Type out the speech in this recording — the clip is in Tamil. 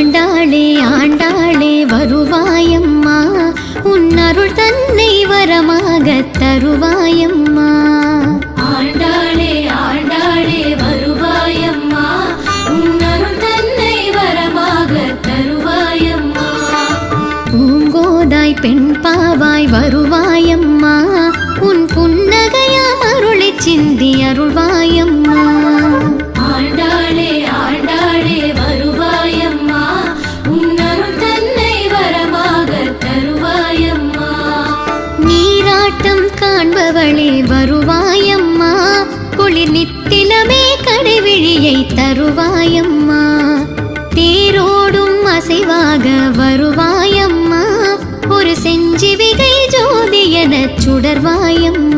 ஆண்டாளே ஆண்டாளே வருவாயம்மா, உன் அருள் தன்னை வரமாக தருவாயம்மா. ஆண்டாளே ஆண்டாளே வருவாயம்மா, உன் அருள் தன்னை வரமாக தருவாயம்மா. பூங்கோதாய் பெண் பாவாய் வருவாயம்மா, உன் புன்னகையாம் அருளை சிந்தி அருள்வாயம்மா. ஆண்டாளே ஆண்டாளே வருவாயம்மா, உன் அருள் தன்னை வரமாக தருவாயம்மா. நீராட்டம் காண்பவளே வருவாயம்மா, குளிர் நித்திலமே கடைவிழியை தருவாயம்மா. தேரோடும் அசைவாக வருவாயம்மா, ஒரு செஞ்சிவிகை ஜோதி எனச் சுடர்வாயம்மா.